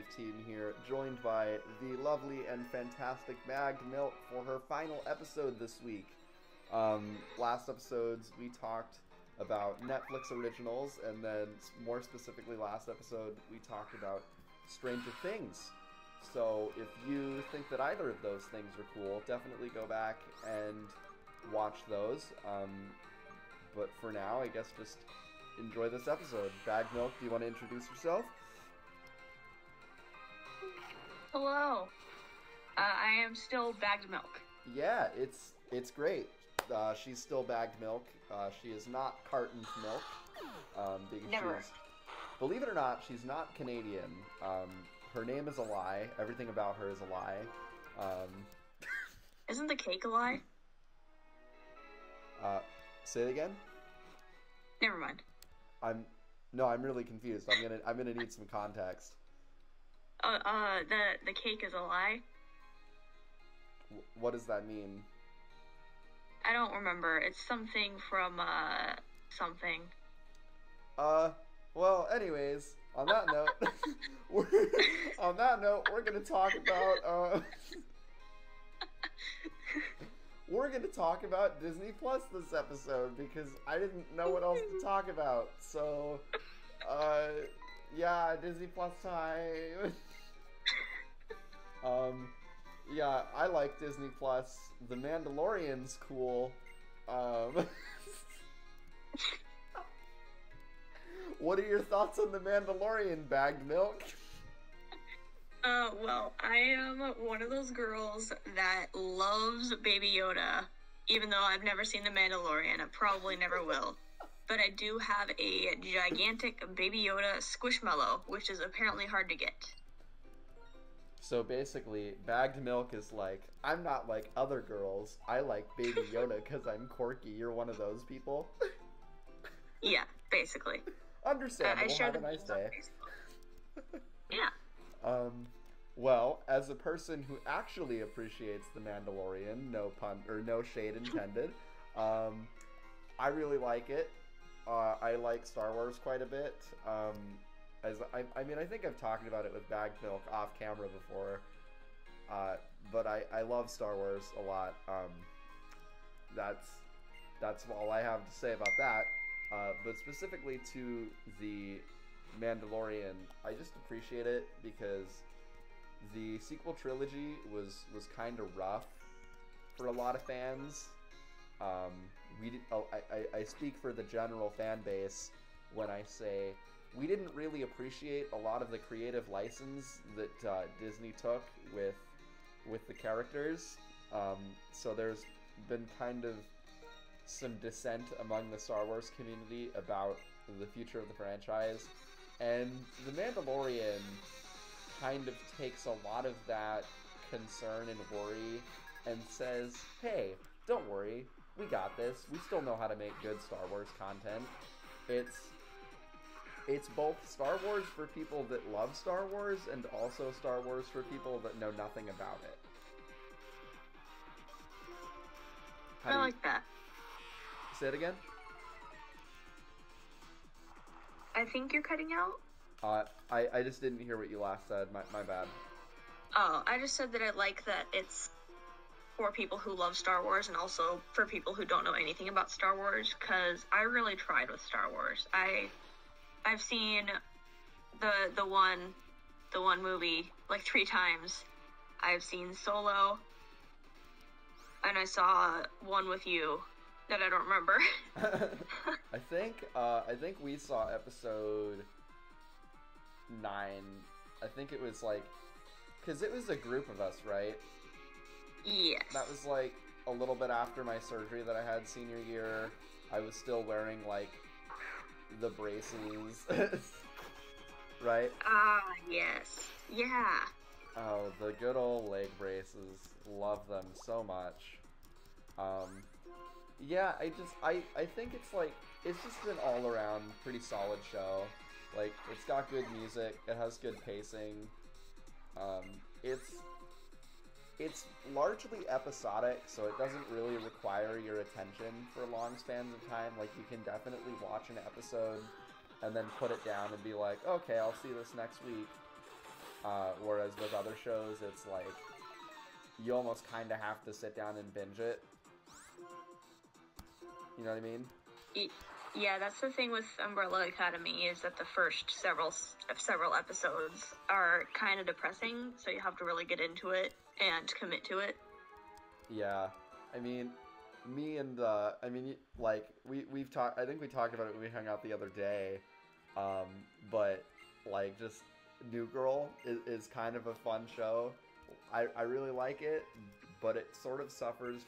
TheBeefTeam here, joined by the lovely and fantastic BaggedMilk for her final episode this week. Last episodes we talked about Netflix originals, and then more specifically last episode we talked about Stranger Things. So if you think that either of those things are cool, definitely go back and watch those. But for now, I guess just enjoy this episode. BaggedMilk, do you want to introduce yourself? Hello. I am still BaggedMilk. Yeah, it's great. She's still bagged milk. She is not cartoned milk. Because Never. Believe it or not, she's not Canadian. Her name is a lie. Everything about her is a lie. Isn't the cake a lie? Say it again? Never mind. I'm really confused. I'm gonna need some context. The cake is a lie? What does that mean? I don't remember. It's something from, something. Well, anyways, on that note, we're gonna talk about, we're gonna talk about Disney Plus this episode, because I didn't know what else to talk about, so, yeah, Disney Plus time. Yeah, I like Disney Plus. The Mandalorian's cool. What are your thoughts on The Mandalorian, BaggedMilk? Well, I am one of those girls that loves Baby Yoda, even though I've never seen The Mandalorian. I probably never will. But I do have a gigantic Baby Yoda squishmallow, which is apparently hard to get. So basically, BaggedMilk is like, I'm not like other girls. I like Baby Yoda because I'm quirky. You're one of those people? Yeah, basically. Understandable. I share Have a the nice day. Yeah. Well, as a person who actually appreciates The Mandalorian, no pun or no shade intended, I really like it. I like Star Wars quite a bit. I mean, I think I've talked about it with BaggedMilk off camera before, but I love Star Wars a lot. That's all I have to say about that. But specifically to the Mandalorian, I just appreciate it because the sequel trilogy was kind of rough for a lot of fans. I speak for the general fan base when I say we didn't really appreciate a lot of the creative license that Disney took with the characters. So there's been kind of some dissent among the Star Wars community about the future of the franchise. And The Mandalorian kind of takes a lot of that concern and worry and says, hey, don't worry, we got this. We still know how to make good Star Wars content. It's both Star Wars for people that love Star Wars and also Star Wars for people that know nothing about it. I like that. Say it again? I think you're cutting out? I just didn't hear what you last said. My bad. Oh, I just said that I like that it's for people who love Star Wars and also for people who don't know anything about Star Wars, because I really tried with Star Wars. I've seen the one movie like 3 times. I've seen Solo, and I saw one with you that I don't remember. I think we saw episode 9. I think it was like, because it was a group of us, right? Yes. That was like a little bit after my surgery that I had senior year. I was still wearing like the braces, right? Ah, yes. Yeah. Oh, the good old leg braces. Love them so much. Yeah, I think it's like, it's just an all-around pretty solid show. Like, it's got good music, it has good pacing. It's largely episodic, so it doesn't really require your attention for long spans of time. Like, you can definitely watch an episode and then put it down and be like, okay, I'll see this next week. Whereas with other shows, it's like you almost kind of have to sit down and binge it. You know what I mean? Yeah, that's the thing with Umbrella Academy, is that the first several episodes are kind of depressing, so you have to really get into it and commit to it. Yeah, I mean, me and like we've talked. I think we talked about it when we hung out the other day. But like just New Girl is kind of a fun show. I really like it, but it sort of suffers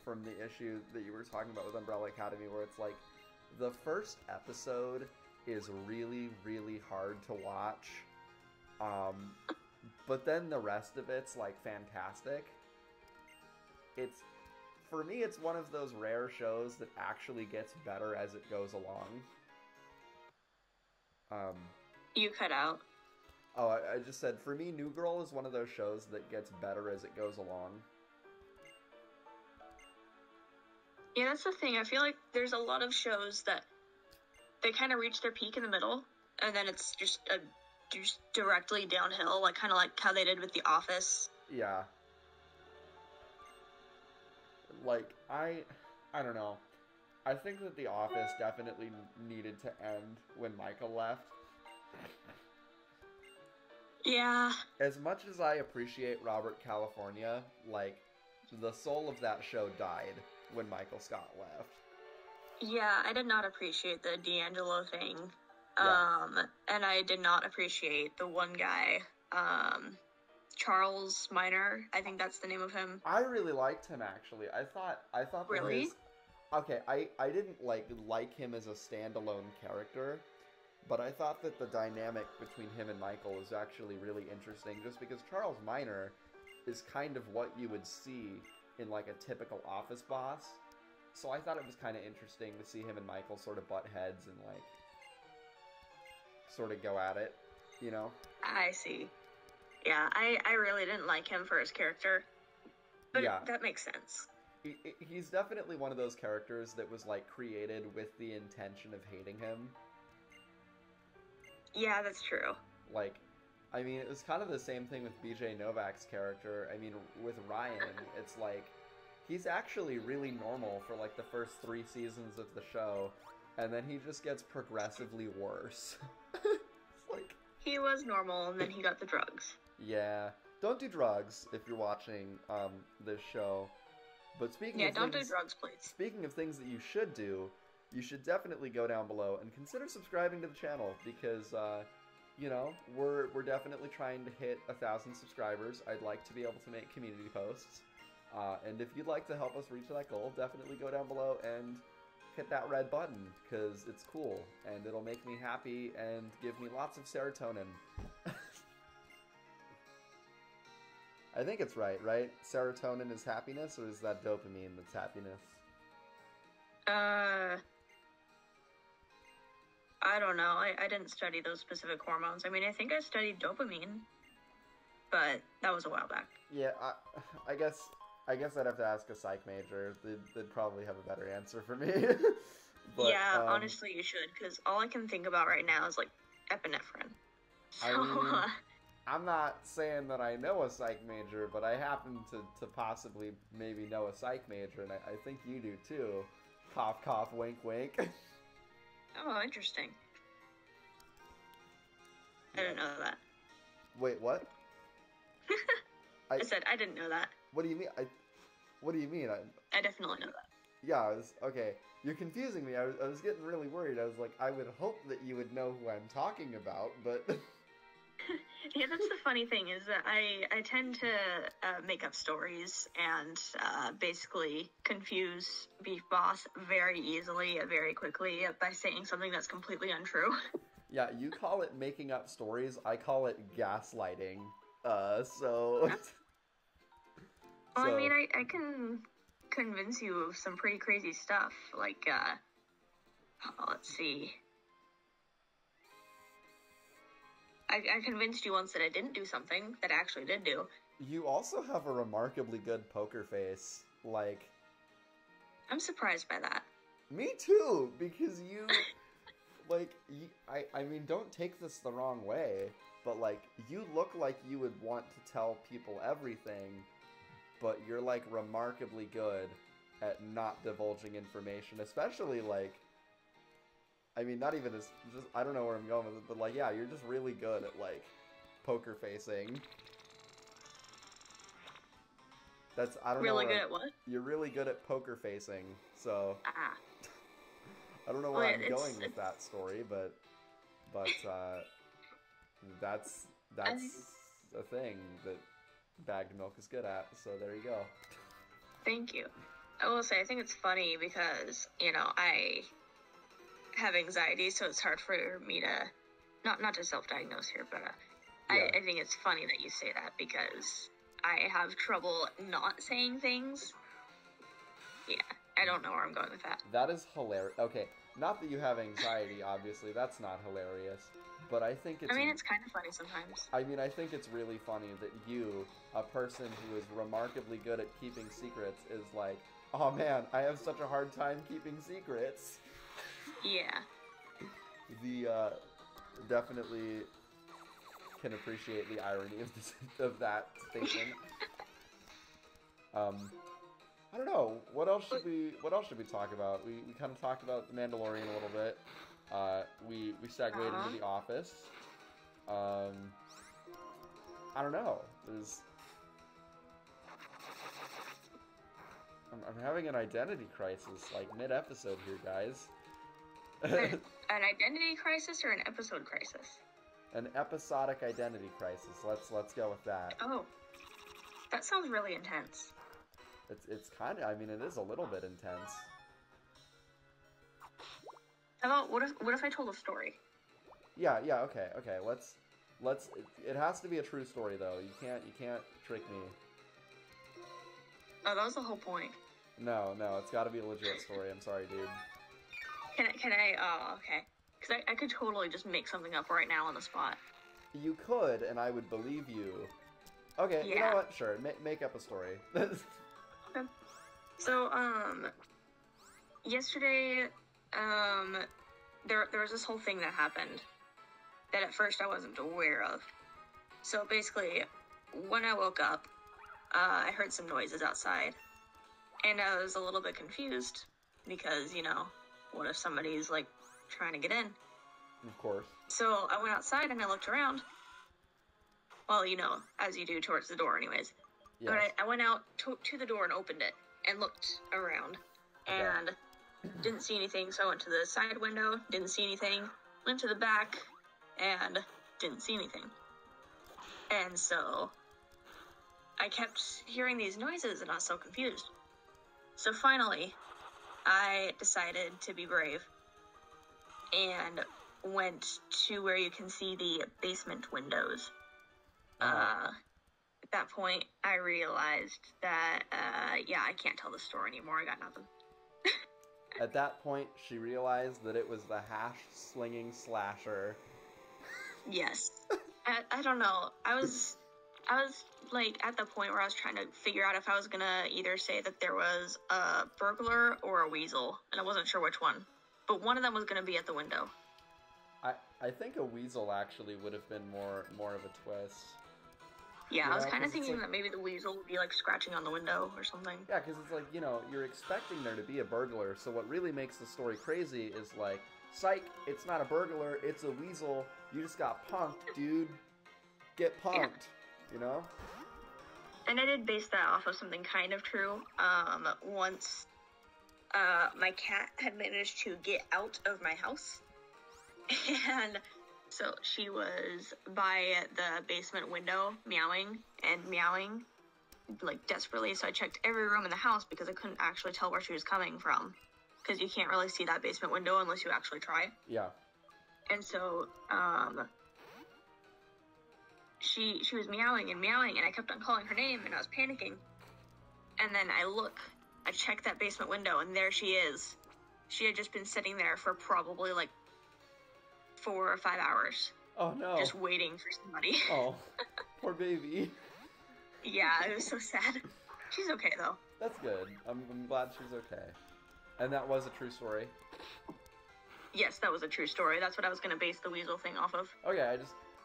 from the issue that you were talking about with Umbrella Academy, where it's like the first episode is really, really hard to watch. But then the rest of it's like fantastic. For me, it's one of those rare shows that actually gets better as it goes along. You cut out. Oh, I just said, for me, New Girl is one of those shows that gets better as it goes along. Yeah, that's the thing. I feel like there's a lot of shows that they kind of reach their peak in the middle, and then it's just directly downhill, like kind of like how they did with The Office. Yeah. Like, I don't know. I think that The Office definitely needed to end when Michael left. Yeah. As much as I appreciate Robert California, like, the soul of that show died when Michael Scott left. Yeah, I did not appreciate the D'Angelo thing. Yeah. And I did not appreciate the one guy, Charles Minor. I think that's the name of him. I really liked him, actually. I thought that Really? Okay, I didn't like him as a standalone character, but I thought that the dynamic between him and Michael was actually really interesting, just because Charles Minor is kind of what you would see in like a typical office boss. So I thought it was kind of interesting to see him and Michael sort of butt heads and like sort of go at it, you know? I see. Yeah, I really didn't like him for his character, but Yeah. that makes sense. He's definitely one of those characters that was like created with the intention of hating him. Yeah, that's true. Like, I mean, it was kind of the same thing with BJ Novak's character. I mean, with Ryan, it's like, he's actually really normal for like the first 3 seasons of the show, and then he just gets progressively worse. It's like... He was normal, and then he got the drugs. Yeah. Don't do drugs if you're watching this show. But speaking of don't things, do drugs, please. Speaking of things that you should do, you should definitely go down below and consider subscribing to the channel, because you know, we're definitely trying to hit 1,000 subscribers. I'd like to be able to make community posts. And if you'd like to help us reach that goal, definitely go down below and hit that red button, because it's cool, and it'll make me happy and give me lots of serotonin. I think it's right? Serotonin is happiness, or is that dopamine that's happiness? I don't know. I didn't study those specific hormones. I mean, I think I studied dopamine, but that was a while back. Yeah, I guess I'd have to ask a psych major. They'd probably have a better answer for me. But, yeah, honestly, you should, because all I can think about right now is, like, epinephrine. So, I mean, I'm not saying that I know a psych major, but I happen to possibly maybe know a psych major, and I think you do too. Cough, cough, wink, wink. Oh, interesting. I didn't know that. Wait, what? I said I didn't know that. What do you mean? What do you mean? I definitely know that. Yeah, okay. You're confusing me. I was getting really worried. I was like, I would hope that you would know who I'm talking about, but... Yeah, that's the funny thing, is that I tend to make up stories and basically confuse Beef Boss very easily, very quickly, by saying something that's completely untrue. Yeah, you call it making up stories, I call it gaslighting. So... Well, I mean, I can convince you of some pretty crazy stuff, like, let's see... I convinced you once that I didn't do something that I actually did do. You also have a remarkably good poker face. Like... I'm surprised by that. Me too, because you... like, I mean, don't take this the wrong way, but like you look like you would want to tell people everything, but you're like remarkably good at not divulging information, especially like, I mean, not even as just, I don't know where I'm going with it, but like, yeah, you're just really good at like poker facing. That's, I don't know. Really good at what? You're really good at poker facing, so Ah. I don't know where I'm going with that story, but that's a thing that Bagged Milk is good at, so there you go. Thank you. I will say, I think it's funny because, you know, I have anxiety, so it's hard for me to, not to self-diagnose here, but Yeah. I think it's funny that you say that because I have trouble not saying things. Yeah, I don't know where I'm going with that. That is hilarious. Okay, not that you have anxiety, obviously, that's not hilarious, but I think it's... I mean, it's kind of funny sometimes. I mean, I think it's really funny that you, a person who is remarkably good at keeping secrets, is like, oh man, I have such a hard time keeping secrets. Yeah. Definitely can appreciate the irony of that statement. I don't know. What else should we talk about? We kind of talked about The Mandalorian a little bit. We segued into The Office. I don't know. I'm having an identity crisis, like mid-episode here, guys. An identity crisis or an episode crisis? An episodic identity crisis. Let's go with that. Oh, that sounds really intense. It's kind of, I mean, it is a little bit intense. How about what if I told a story? Yeah, okay. Let's. It has to be a true story though. You can't trick me. Oh, that was the whole point. No, it's got to be a legit story. I'm sorry, dude. Can I? Oh, okay. Because I could totally just make something up right now on the spot. You could, and I would believe you. Okay, yeah. You know what? Sure, make up a story. Okay. So, yesterday, there was this whole thing that happened that at first I wasn't aware of. So basically, when I woke up, I heard some noises outside, and I was a little bit confused because, you know, what if somebody's like trying to get in? Of course. So I went outside and I looked around. Well, you know, as you do towards the door anyways. Yes. But I went out to the door and opened it and looked around and didn't see anything. So I went to the side window, didn't see anything. Went to the back and didn't see anything. And so I kept hearing these noises and I was so confused. So finally, I decided to be brave and went to where you can see the basement windows. At that point, I realized that, I can't tell the story anymore. I got nothing. At that point, she realized that it was the hash-slinging slasher. Yes. I don't know. I was like at the point where I was trying to figure out if I was gonna either say that there was a burglar or a weasel, and I wasn't sure which one. But one of them was gonna be at the window. I think a weasel actually would have been more of a twist. Yeah, I was kind of thinking that maybe the weasel would be like scratching on the window or something. Yeah, because it's like, you know, you're expecting there to be a burglar, so what really makes the story crazy is like, psych, it's not a burglar, it's a weasel, you just got punked, dude. Get punked, you know? And I did base that off of something kind of true. Once my cat had managed to get out of my house, and so she was by the basement window meowing, like, desperately, so I checked every room in the house because I couldn't actually tell where she was coming from, because you can't really see that basement window unless you actually try. Yeah. And so, she was meowing, and I kept on calling her name, and I was panicking. And then I checked that basement window, and there she is. She had just been sitting there for probably, like, 4 or 5 hours. Oh, no. Just waiting for somebody. Oh, poor baby. Yeah, it was so sad. She's okay, though. That's good. I'm glad she's okay. And that was a true story? Yes, that was a true story. That's what I was going to base the weasel thing off of. Okay,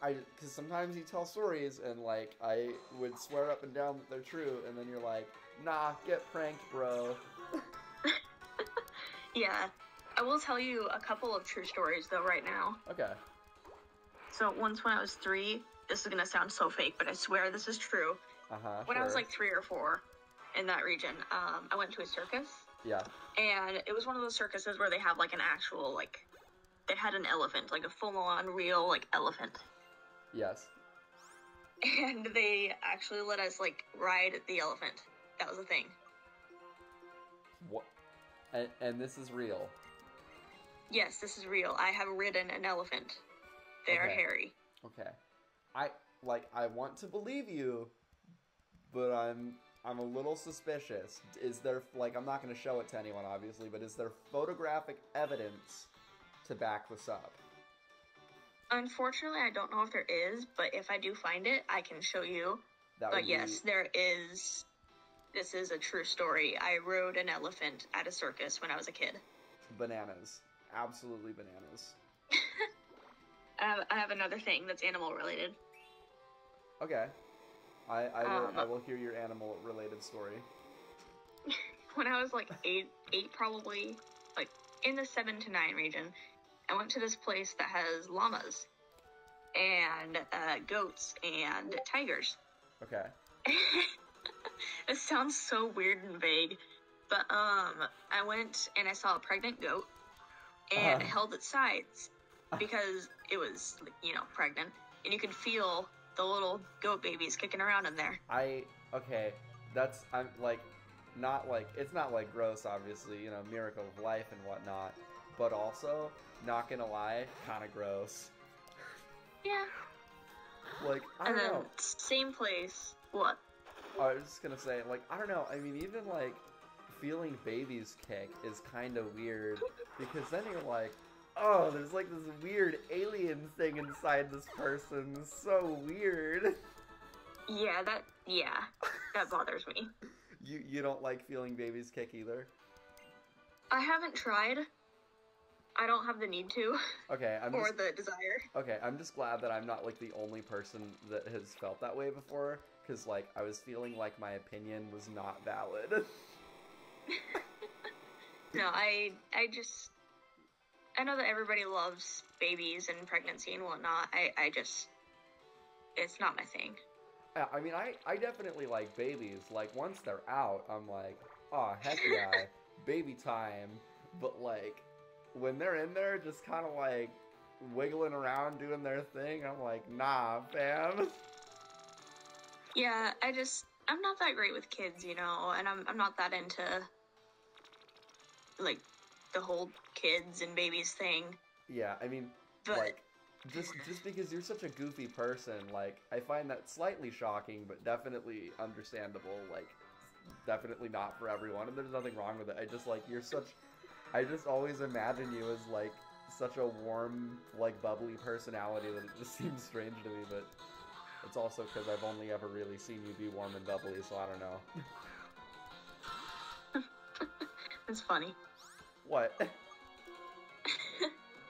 because sometimes you tell stories and like I would swear up and down that they're true, and then you're like, nah, get pranked, bro. Yeah. I will tell you a couple of true stories though right now. Okay. So once when I was 3, this is gonna sound so fake, but I swear this is true. When I was like 3 or 4 in that region, I went to a circus. Yeah. And it was one of those circuses where they have like an actual, like, they had an elephant, like a full-on real, like, elephant. Yes. And they actually let us, like, ride the elephant. That was a thing. What? And this is real? Yes, this is real. I have ridden an elephant. They are hairy. Okay. I want to believe you, but I'm a little suspicious. Is there, like, I'm not going to show it to anyone, obviously, but is there photographic evidence to back this up? Unfortunately, I don't know if there is, but if I do find it, I can show you. But yes, there is. This is a true story. I rode an elephant at a circus when I was a kid. Bananas. Absolutely bananas. I have another thing that's animal related. Okay. I will hear your animal related story. When I was like 8 probably, like in the 7 to 9 region, I went to this place that has llamas and goats and tigers. Okay. It sounds so weird and vague, but I went and I saw a pregnant goat and held its sides because it was, you know, pregnant, and you could feel the little goat babies kicking around in there. I'm like, not like, it's not like gross, obviously, you know, miracle of life and whatnot, but also, not gonna lie, kind of gross. Yeah. Like, I don't know. Same place. What? I was just gonna say, like, I don't know, I mean, even, like, feeling babies kick is kind of weird, because then you're like, oh, there's, like, this weird alien thing inside this person. It's so weird. Yeah, that bothers me. You don't like feeling babies kick either? I haven't tried. I don't have the need to. Okay, or the desire. Okay, I'm just glad that I'm not, like, the only person that has felt that way before, because, like, I was feeling like my opinion was not valid. No, I know that everybody loves babies and pregnancy and whatnot. I just, it's not my thing. Yeah, I mean, I definitely like babies. Like, once they're out, I'm like, oh, heck yeah, baby time. But, like, when they're in there just kind of, like, wiggling around doing their thing, I'm like, nah, fam. Yeah, I'm not that great with kids, you know, and I'm not that into, like, the whole kids and babies thing. Yeah, I mean, but, like, just because you're such a goofy person, like, I find that slightly shocking, but definitely understandable, like, definitely not for everyone, and there's nothing wrong with it. I just, like, I just always imagine you as, like, such a warm, like, bubbly personality that it just seems strange to me, but it's also because I've only ever really seen you be warm and bubbly, so I don't know. It's funny. What?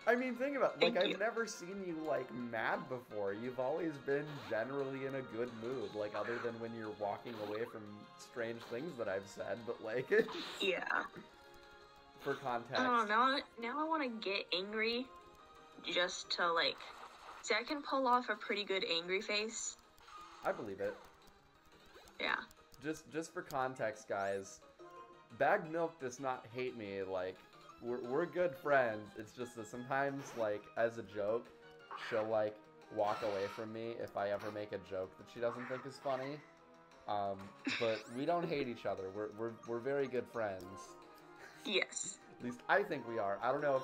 I mean, think about it. Like, Thank you. I've never seen you, like, mad before. You've always been generally in a good mood, like, other than when you're walking away from strange things that I've said, but, like... Yeah. For context. Oh, now I want to get angry just to, like... See, I can pull off a pretty good angry face. I believe it. Yeah. Just for context, guys, BaggedMilk does not hate me, like... We're good friends. It's just that sometimes, like, as a joke, she'll, like, walk away from me if I ever make a joke that she doesn't think is funny. But we don't hate each other. We're very good friends. Yes. At least I think we are. I don't know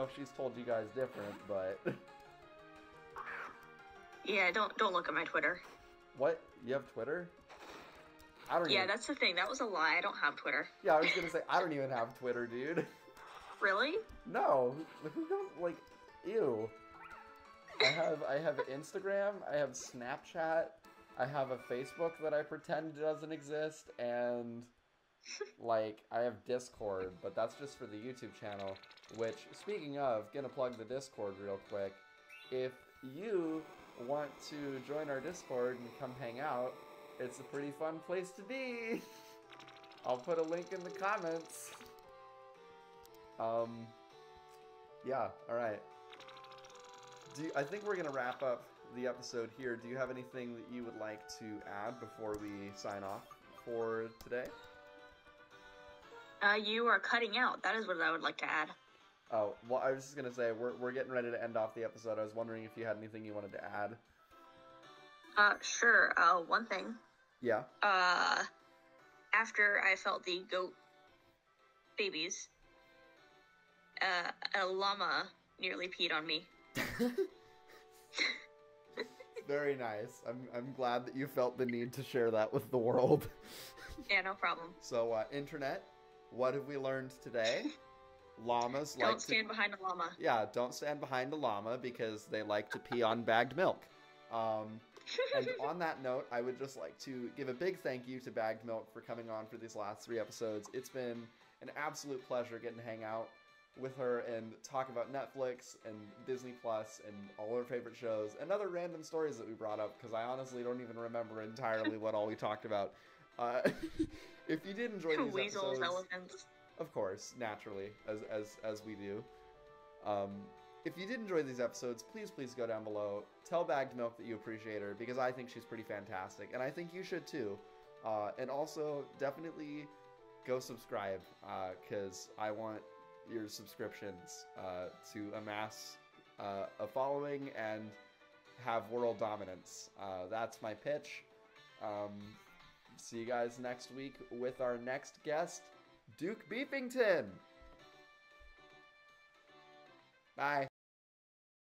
if she's told you guys different, but Yeah, don't look at my Twitter. What? You have Twitter? I don't. Yeah, that's the thing. That was a lie. I don't have Twitter. Yeah, I was gonna say I don't even have Twitter, dude. Really? No. Who goes, like, ew. I have Instagram, I have Snapchat, I have a Facebook that I pretend doesn't exist, and, like, I have Discord, but that's just for the YouTube channel, which, speaking of, gonna plug the Discord real quick. If you want to join our Discord and come hang out, it's a pretty fun place to be. I'll put a link in the comments. Yeah, alright. I think we're gonna wrap up the episode here. Do you have anything that you would like to add before we sign off for today? You are cutting out. That is what I would like to add. Oh, well, I was just gonna say, we're getting ready to end off the episode. I was wondering if you had anything you wanted to add. Sure. One thing. Yeah? After I felt the goat babies, a llama nearly peed on me. Very nice. I'm glad that you felt the need to share that with the world. Yeah, no problem. So, internet, what have we learned today? Llamas don't stand behind a llama. Yeah, don't stand behind a llama because they like to pee on bagged milk. And on that note, I would just like to give a big thank you to Bagged Milk for coming on for these last 3 episodes. It's been an absolute pleasure getting to hang out with her and talk about Netflix and Disney Plus and all her favorite shows and other random stories that we brought up, because I honestly don't even remember entirely what all we talked about. If you did enjoy these weasels, episodes, elephants. Of course, naturally, as we do. If you did enjoy these episodes, please go down below. Tell Bagged Milk that you appreciate her, because I think she's pretty fantastic, and I think you should too. And also, definitely go subscribe, because I want your subscriptions to amass a following and have world dominance. That's my pitch. See you guys next week with our next guest, Duke Beefington. Bye.